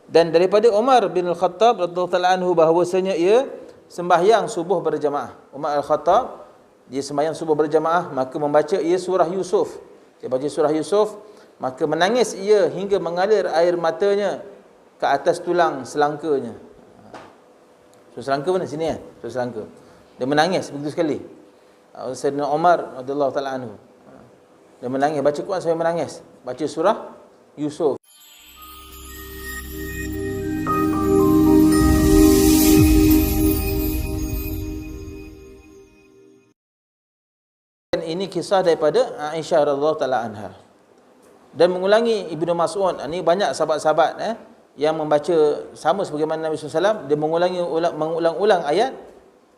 Dan daripada Umar bin Al-Khattab radhiyallahu ta'ala anhu bahawasanya ia sembahyang subuh berjamaah. Umar Al-Khattab dia sembahyang subuh berjamaah, maka membaca ia surah Yusuf. Dia baca surah Yusuf, maka menangis ia hingga mengalir air matanya ke atas tulang selangkanya. Surah selangka mana? Sini kan? Surah selangka. Dia menangis begitu sekali. Sayyidina Umar radhiyallahu ta'ala anhu. Dia menangis, baca Quran sampai menangis. Baca surah Yusuf. Ini kisah daripada Aisyah radhiyallahu ta'ala anha. Dan mengulangi Ibnu Mas'ud. Ini banyak sahabat-sahabat yang membaca sama sebagaimana Nabi SAW. Dia mengulang-ulang ayat.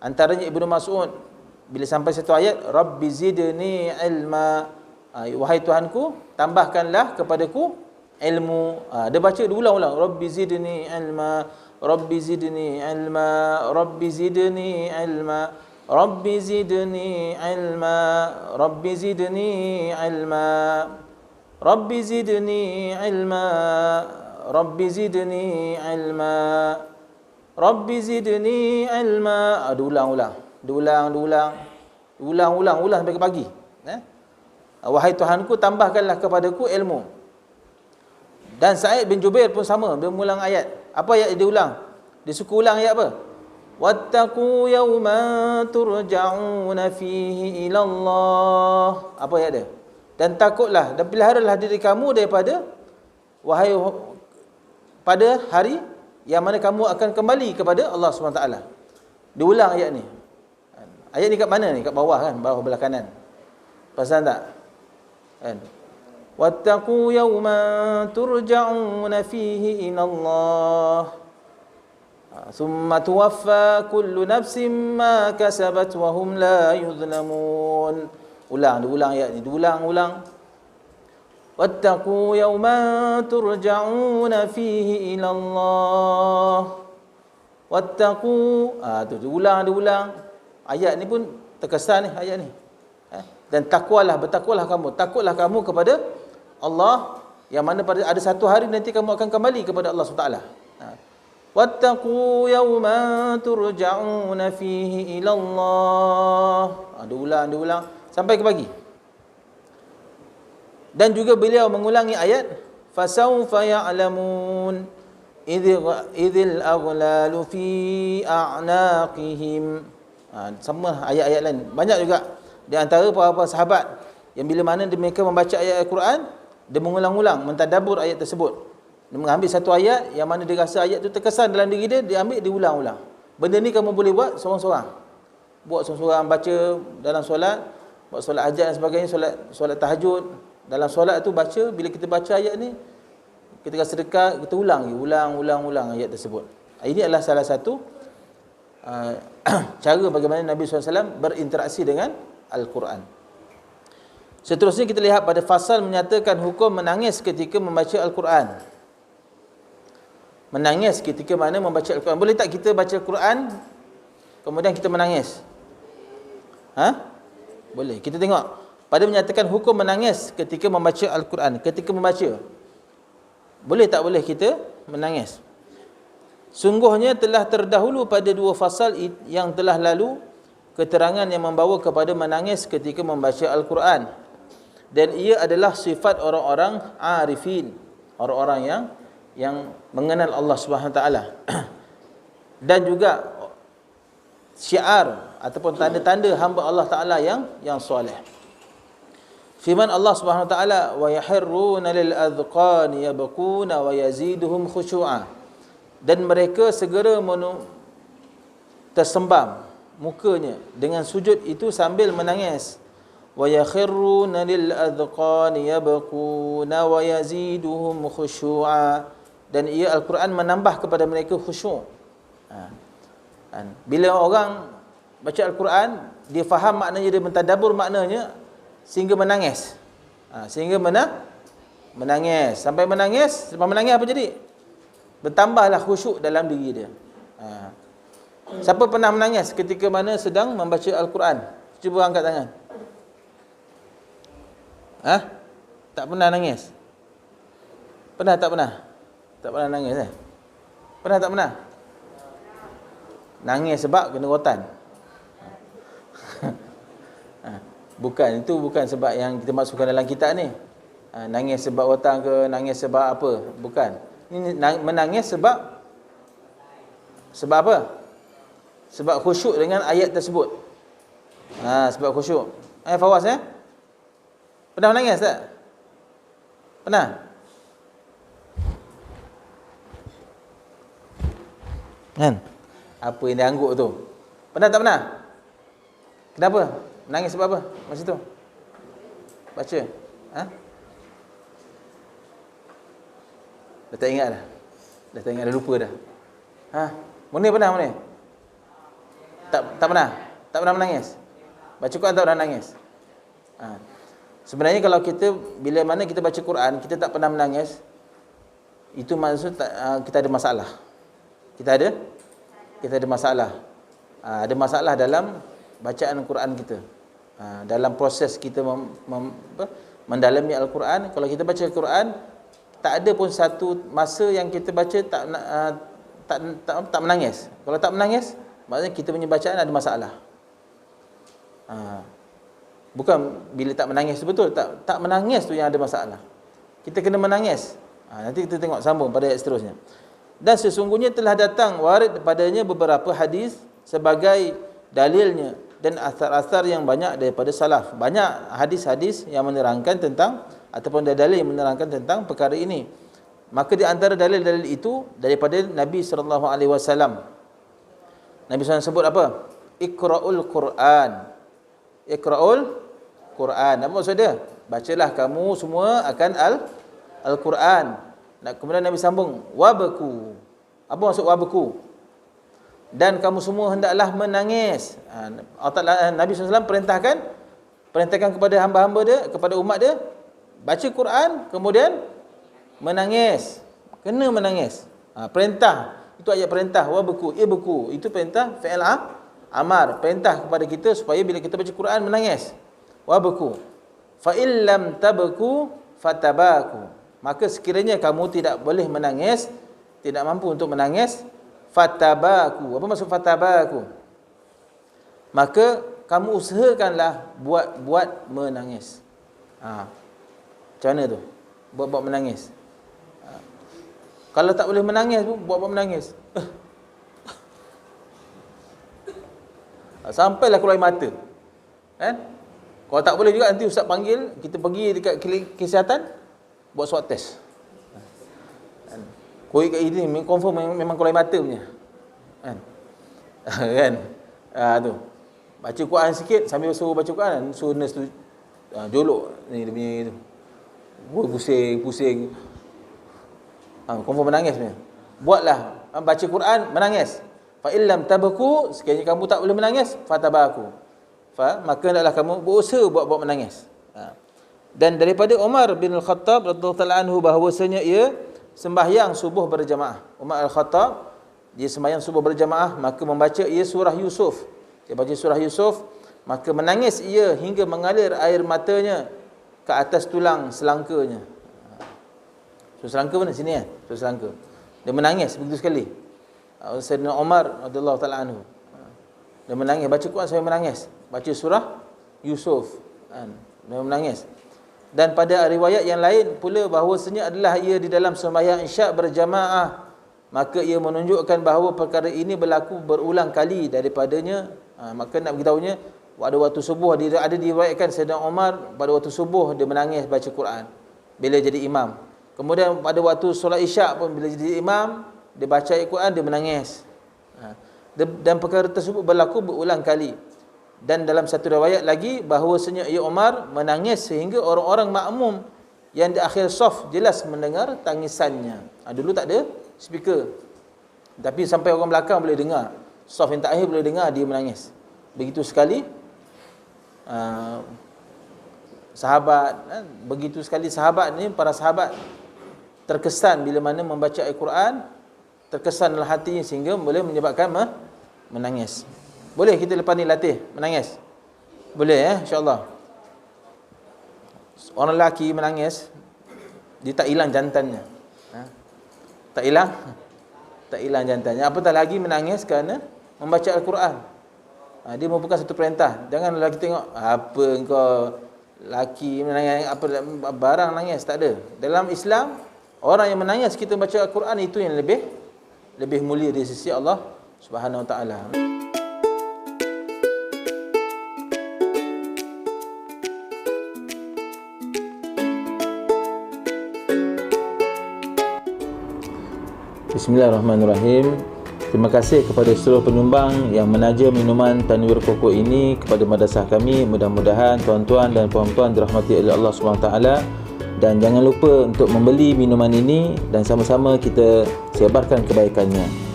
Antaranya Ibnu Mas'ud bila sampai satu ayat, Rabbi zidni ilma, wahai Tuhanku, tambahkanlah kepadaku ilmu. Dia baca, dia ulang-ulang, Rabbi zidni ilma, Rabbi zidni ilma, Rabbi zidni ilma, Rabbi zidni ilma, Rabbi zidni ilma, Rabbi zidni ilma, Rabbi zidni ilma, Rabbi zidni ilma. Diulang sampai ke pagi. Wahai Tuhanku, tambahkanlah kepadaku ilmu. Dan Sa'id bin Jubair pun sama, dia mengulang ayat. Apa ayat dia ulang? Dia suka ulang ayat apa? Wattaqu yawman turja'una fihi ila Allah. Apa ayat dia? Dan takutlah dan peliharalah diri kamu daripada pada hari yang mana kamu akan kembali kepada Allah SWT. Dia ulang ayat ni. Ayat ni kat mana ni? Kat bawah kan? Bawah belah kanan. Perasan tak? Kan? Wattaqu yawman turja'una fihi ila Allah. Thumma tuwaffa kullu nafsin ma kasabat wa hum la yuzlamun. Diulang ayat ni, diulang. Wattaqu yawman turja'una fihi ila Allah. Wattaqu, tu diulang. Ayat ni pun terkesan ni ayat ni. Dan bertakwalah takutlah kamu kepada Allah, yang mana pada ada satu hari nanti kamu akan kembali kepada Allah SWT. Wattaqu yawman turja'una fihi ila Allah. Diulang sampai ke pagi. Dan juga beliau mengulangi ayat fasawfa ya'lamun idhil aghlalu fi a'naqihim. Sama ayat-ayat lain. Banyak juga di antara para sahabat yang bila mana mereka membaca ayat Al-Quran, dia mengulang-ulang, mentadabbur ayat tersebut. Dia mengambil satu ayat yang mana dia rasa ayat itu terkesan dalam diri dia, dia ambil, dia ulang-ulang. Benda ni kamu boleh buat seorang-seorang. Buat seorang-seorang, baca dalam solat, buat solat hajat dan sebagainya, solat tahajud. Dalam solat tu baca, bila kita baca ayat ni, ketika sedekah, kita ulang ayat tersebut. Ini adalah salah satu cara bagaimana Nabi SAW berinteraksi dengan Al-Quran. Seterusnya kita lihat pada fasal menyatakan hukum menangis ketika membaca Al-Quran. Menangis ketika mana membaca Al-Quran. Boleh tak kita baca Al-Quran kemudian kita menangis? Boleh. Kita tengok. Pada menyatakan hukum menangis ketika membaca Al-Quran. Ketika membaca, boleh tak boleh kita menangis? Sungguhnya telah terdahulu pada dua fasal yang telah lalu keterangan yang membawa kepada menangis ketika membaca Al-Quran. Dan ia adalah sifat orang-orang arifin, orang-orang yang mengenal Allah Subhanahu Wa Taala. Dan juga syiar ataupun tanda-tanda hamba Allah Taala yang soleh. Firman Allah Subhanahu Wa Taala, wa yahirruna lil adqani yabquna wa yaziduhum khushu'a. Dan mereka segera tersembam mukanya dengan sujud itu sambil menangis. Wa yakhirruna lil adqani yabquna wa yaziduhum khushu'a. Dan ia Al-Quran menambah kepada mereka khusyuk. Bila orang baca Al-Quran, dia faham maknanya, dia mentadabbur maknanya sehingga menangis. Menangis. Sampai menangis, lepas menangis apa jadi? Bertambahlah khusyuk dalam diri dia. Siapa pernah menangis ketika mana sedang membaca Al-Quran? Cuba angkat tangan. Tak pernah nangis? Pernah tak pernah? Tak pernah nangis Pernah tak pernah? Nangis sebab kena rotan. Bukan, itu bukan sebab yang kita masukkan dalam kitab ni. Nangis sebab rotan ke, nangis sebab apa? Bukan. Ini menangis sebab apa? Sebab khusyuk dengan ayat tersebut. Sebab khusyuk. Fawaz Pernah menangis tak? Pernah? Kan? Apa yang dia angguk tu? Pernah tak pernah? Kenapa? Menangis sebab apa? Masa tu? Baca. Dah tak ingat dah. Dah tak ingat, dah lupa dah. Munir pernah, Munir? Tak pernah? Tak pernah menangis? Baca Quran tak pernah menangis? Sebenarnya kalau kita, bila mana kita baca Quran, kita tak pernah menangis, itu maksud kita ada masalah. Kita ada masalah. Ada masalah dalam bacaan Quran kita. Dalam proses kita mendalami Al-Quran. Kalau kita baca Al-Quran, tak ada pun satu masa yang kita baca tak menangis. Kalau tak menangis, maksudnya kita punya bacaan ada masalah. Bukan bila tak menangis tu betul, tak menangis tu yang ada masalah. Kita kena menangis. Nanti kita tengok sambung pada ayat seterusnya. Dan sesungguhnya telah datang warid padanya beberapa hadis sebagai dalilnya dan asar-asar yang banyak daripada salaf. Banyak hadis-hadis yang menerangkan tentang ataupun dalil yang menerangkan tentang perkara ini. Maka di antara dalil-dalil itu daripada Nabi sallallahu alaihi wasallam. Nabi SAW sebut apa? Iqra'ul Quran. Iqra'ul Quran. Apa maksud dia? Bacalah kamu semua akan Al-Quran. Kemudian Nabi sambung, wabku. Apa maksud wabku? Dan kamu semua hendaklah menangis. Nabi SAW perintahkan kepada hamba-hamba dia, kepada umat dia, baca Quran, kemudian menangis. Kena menangis. Perintah. Itu ayat perintah. Wabku, ibku. Itu perintah fi'il amar. Perintah kepada kita supaya bila kita baca Quran, menangis. Wabku. Fa illam tabku fatabaku. Maka sekiranya kamu tidak boleh menangis, tidak mampu untuk menangis, fatabaku. Apa maksud fatabaku? Maka kamu usahakanlah buat menangis. Macam mana tu? Buat menangis. Kalau tak boleh menangis pun buat menangis. Sampailah keluar mata. Kan? Kalau tak boleh juga nanti ustaz panggil, kita pergi dekat klinik kesihatan buat swab test. Koi kat ini confirm memang keluar mata punya. Kan? Kan? Tu. Baca Quran sikit sambil suruh baca Quran, suruh nurse tu jolok ni dia punya tu. Pusing. Confirm menangis punya. Buatlah baca Quran menangis. Fa illam tabku, sekiranya kamu tak boleh menangis, fatabaku. Maka hendaklah kamu berusaha buat menangis. Dan daripada Umar bin Al-Khattab radhiyallahu anhu bahawasanya ia sembahyang subuh berjamaah. Umar Al-Khattab dia sembahyang subuh berjamaah, maka membaca ia surah Yusuf. Dia baca surah Yusuf, maka menangis ia hingga mengalir air matanya ke atas tulang selangkanya. Selangka mana? Sini kan? Selangka. Dia menangis begitu sekali. Sayyidina Umar radhiyallahu taala anhu. Dia menangis, baca Quran sampai menangis. Baca surah Yusuf. Dia menangis. Dan pada riwayat yang lain pula bahawasanya adalah ia di dalam sembahyang Isyak berjamaah, maka ia menunjukkan bahawa perkara ini berlaku berulang kali daripadanya. Maka nak beritahunya pada waktu subuh dia ada diriwayatkan Sayyidina Umar pada waktu subuh dia menangis baca Quran bila jadi imam. Kemudian pada waktu solat Isyak pun bila jadi imam dia baca ayat Quran dia menangis. Dan perkara tersebut berlaku berulang kali. Dan dalam satu riwayat lagi bahawasanya ia Umar menangis sehingga orang-orang makmum yang di akhir saf jelas mendengar tangisannya. Dulu tak ada speaker, tapi sampai orang belakang boleh dengar. Saf yang tak akhir boleh dengar dia menangis. Begitu sekali sahabat, begitu sekali sahabat ni, para sahabat terkesan bila mana membaca Al-Quran, terkesan dalam hatinya sehingga boleh menyebabkan menangis. Boleh kita lepas ni latih menangis? Boleh insya-Allah. Orang lelaki menangis dia tak hilang jantannya. Tak hilang tak hilang jantannya. Apatah lagi menangis kerana membaca Al-Quran. Dia merupakan satu perintah. Jangan lelaki tengok apa engkau laki menangis, apa barang nangis, tak ada. Dalam Islam, orang yang menangis kita baca Al-Quran itu yang lebih mulia di sisi Allah Subhanahu Wa Taala. Bismillahirrahmanirrahim. Terima kasih kepada seluruh penyumbang yang menaja minuman Tanwir Koko ini kepada madrasah kami. Mudah-mudahan tuan-tuan dan puan-puan dirahmati oleh Allah SWT. Dan jangan lupa untuk membeli minuman ini dan sama-sama kita sebarkan kebaikannya.